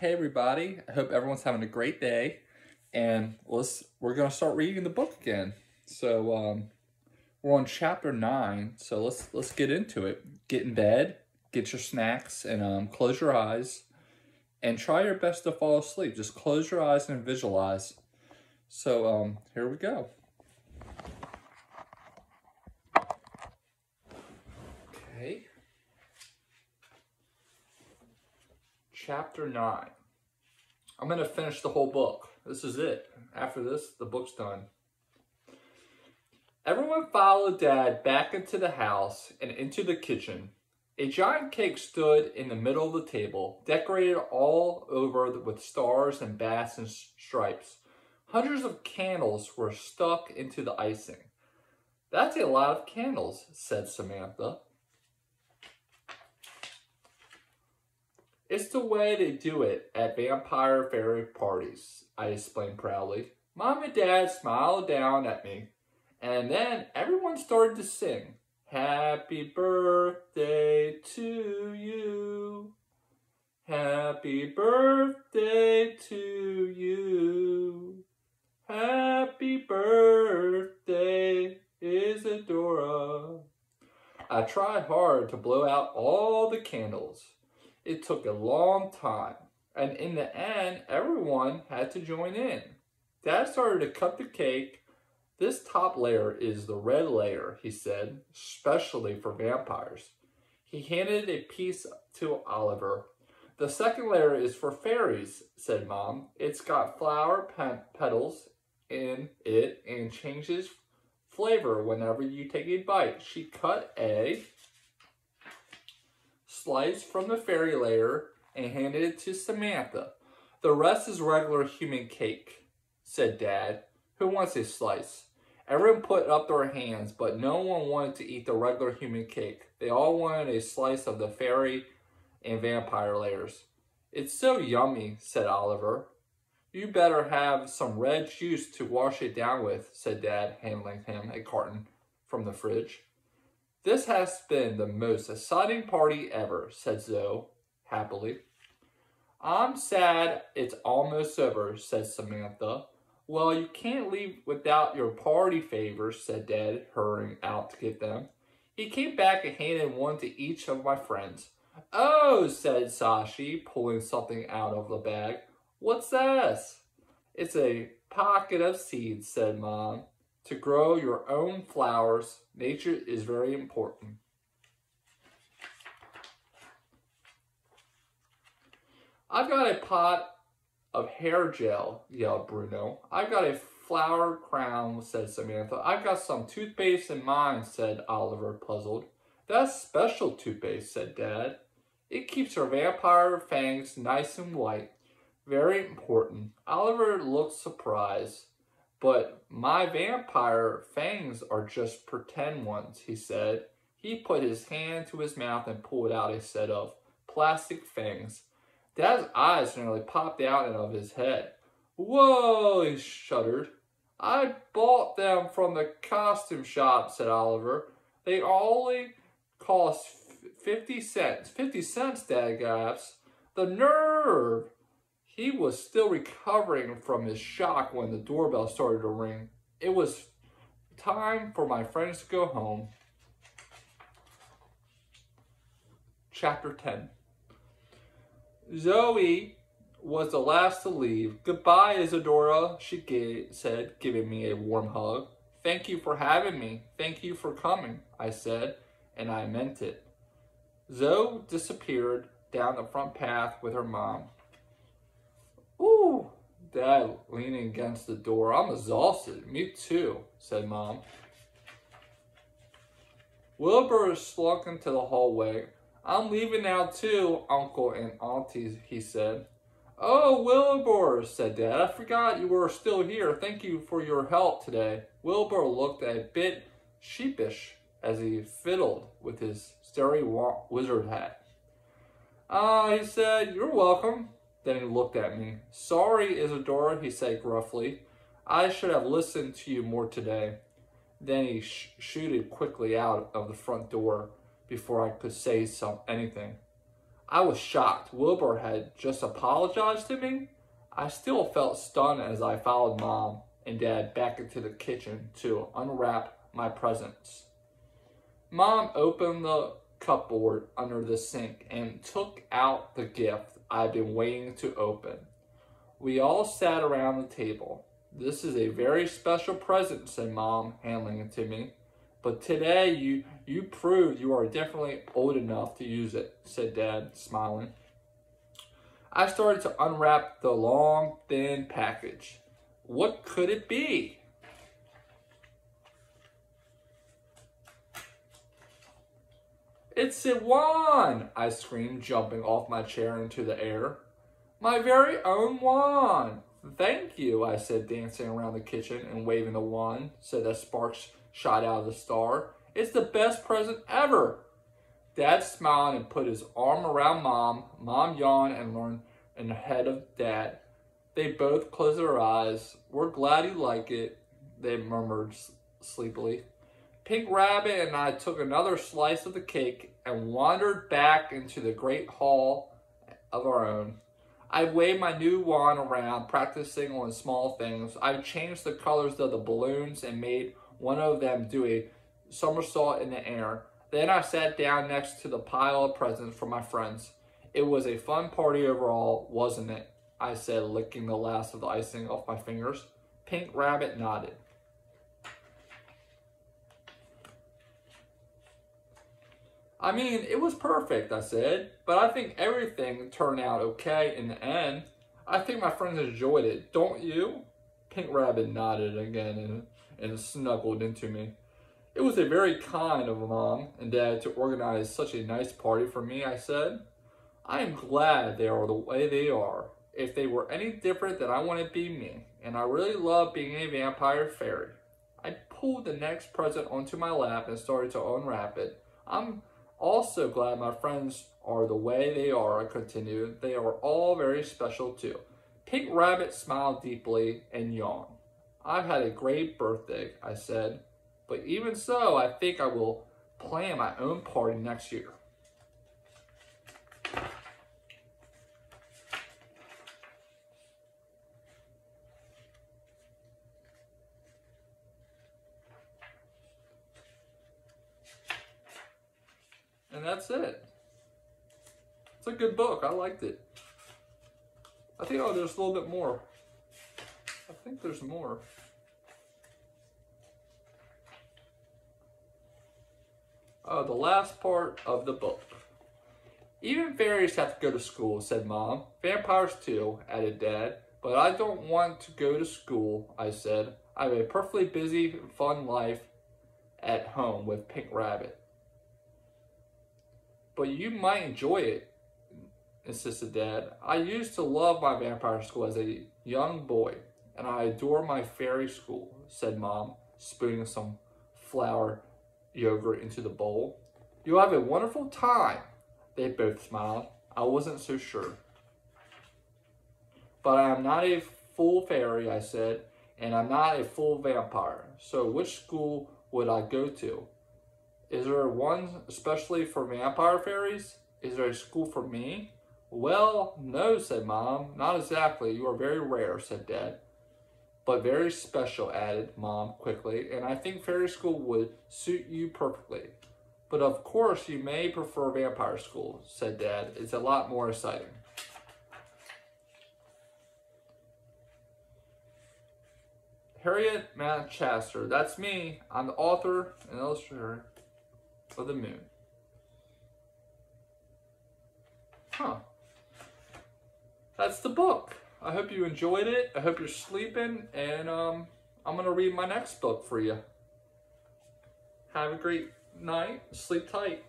Hey everybody, I hope everyone's having a great day, and we're gonna start reading the book again. We're on chapter 9, so let's get into it. Get in bed, get your snacks, and close your eyes, and try your best to fall asleep. Just close your eyes and visualize. Here we go. Okay. Chapter 9. I'm going to finish the whole book. This is it. After this, the book's done. Everyone followed Dad back into the house and into the kitchen. A giant cake stood in the middle of the table, decorated all over with stars and bats and stripes. Hundreds of candles were stuck into the icing. "That's a lot of candles," said Samantha. "It's the way they do it at vampire fairy parties," I explained proudly. Mom and Dad smiled down at me, and then everyone started to sing, "Happy birthday to you. Happy birthday to you. Happy birthday, Isadora." I tried hard to blow out all the candles. It took a long time, and in the end, everyone had to join in. Dad started to cut the cake. "This top layer is the red layer," he said, "especially for vampires." He handed a piece to Oliver. "The second layer is for fairies," said Mom. "It's got flower petals in it and changes flavor whenever you take a bite." She cut a slice from the fairy layer and handed it to Samantha. "The rest is regular human cake," said Dad. "Who wants a slice?" Everyone put up their hands, but no one wanted to eat the regular human cake. They all wanted a slice of the fairy and vampire layers. "It's so yummy," said Oliver. "You better have some red juice to wash it down with," said Dad, handing him a carton from the fridge. "This has been the most exciting party ever," said Zoe, happily. "I'm sad it's almost over," said Samantha. "Well, you can't leave without your party favors," said Dad, hurrying out to get them. He came back and handed one to each of my friends. "Oh," said Sashi, pulling something out of the bag. "What's this?" "It's a pocket of seeds," said Mom. "To grow your own flowers. Nature is very important." "I've got a pot of hair gel," yelled Bruno. "I've got a flower crown," said Samantha. "I've got some toothpaste in mine," said Oliver, puzzled. "That's special toothpaste," said Dad. "It keeps your vampire fangs nice and white. Very important." Oliver looked surprised. "But my vampire fangs are just pretend ones," he said. He put his hand to his mouth and pulled out a set of plastic fangs. Dad's eyes nearly popped out of his head. "Whoa," he shuddered. "I bought them from the costume shop," said Oliver. "They only cost 50 cents. 50 cents, Dad gasped. "The nerve!" He was still recovering from his shock when the doorbell started to ring. It was time for my friends to go home. Chapter 10. Zoe was the last to leave. "Goodbye, Isadora," she said, giving me a warm hug. "Thank you for having me. Thank you for coming," I said, and I meant it. Zoe disappeared down the front path with her mom. "Ooh," Dad leaning against the door. "I'm exhausted." "Me too," said Mom. Wilbur slunk into the hallway. "I'm leaving now too, Uncle and Auntie," he said. "Oh, Wilbur," said Dad. "I forgot you were still here. Thank you for your help today." Wilbur looked a bit sheepish as he fiddled with his starry wizard hat. He said, "You're welcome." Then he looked at me. "Sorry, Isadora," he said gruffly. "I should have listened to you more today." Then he shooted quickly out of the front door before I could say anything. I was shocked. Wilbur had just apologized to me. I still felt stunned as I followed Mom and Dad back into the kitchen to unwrap my presents. Mom opened the cupboard under the sink and took out the gift I'd been waiting to open. We all sat around the table. "This is a very special present," said Mom, handing it to me. "But today you proved you are definitely old enough to use it," said Dad, smiling. I started to unwrap the long, thin package. What could it be? "It's a wand!" I screamed, jumping off my chair into the air. "My very own wand!" "Thank you," I said, dancing around the kitchen and waving the wand so that sparks shot out of the star. "It's the best present ever." Dad smiled and put his arm around Mom. Mom yawned and leaned in the head of Dad. They both closed their eyes. "We're glad you like it," they murmured sleepily. Pink Rabbit and I took another slice of the cake and wandered back into the great hall of our own. I waved my new wand around, practicing on small things. I changed the colors of the balloons and made one of them do a somersault in the air. Then I sat down next to the pile of presents for my friends. "It was a fun party overall, wasn't it?" I said, licking the last of the icing off my fingers. Pink Rabbit nodded. "I mean, it was perfect," I said, "but I think everything turned out okay in the end. I think my friends enjoyed it, don't you?" Pink Rabbit nodded again and snuggled into me. "It was a very kind of Mom and Dad to organize such a nice party for me," I said. "I am glad they are the way they are. If they were any different, then I wouldn't be me, and I really love being a vampire fairy." I pulled the next present onto my lap and started to unwrap it. "I'm also glad my friends are the way they are," I continued. "They are all very special too." Pink Rabbit smiled deeply and yawned. "I've had a great birthday," I said. "But even so, I think I will plan my own party next year." And that's it. It's a good book. I liked it. I think, there's a little bit more. I think there's more. Oh, the last part of the book. "Even fairies have to go to school," said Mom. "Vampires too," added Dad. "But I don't want to go to school," I said. "I have a perfectly busy, fun life at home with Pink Rabbit." "But you might enjoy it," insisted Dad. "I used to love my vampire school as a young boy, and I adore my fairy school," said Mom, spooning some flour yogurt into the bowl. "You'll have a wonderful time." They both smiled. I wasn't so sure. "But I am not a full fairy," I said, "and I'm not a full vampire. So which school would I go to? Is there one especially for vampire fairies? Is there a school for me?" "Well, no," said Mom. "Not exactly. You are very rare," said Dad. "But very special," added Mom quickly, "and I think fairy school would suit you perfectly." "But of course you may prefer vampire school," said Dad. "It's a lot more exciting." Harriet Manchester. That's me. I'm the author and illustrator of The Moon. Huh. That's the book. I hope you enjoyed it. I hope you're sleeping, and I'm going to read my next book for you. Have a great night. Sleep tight.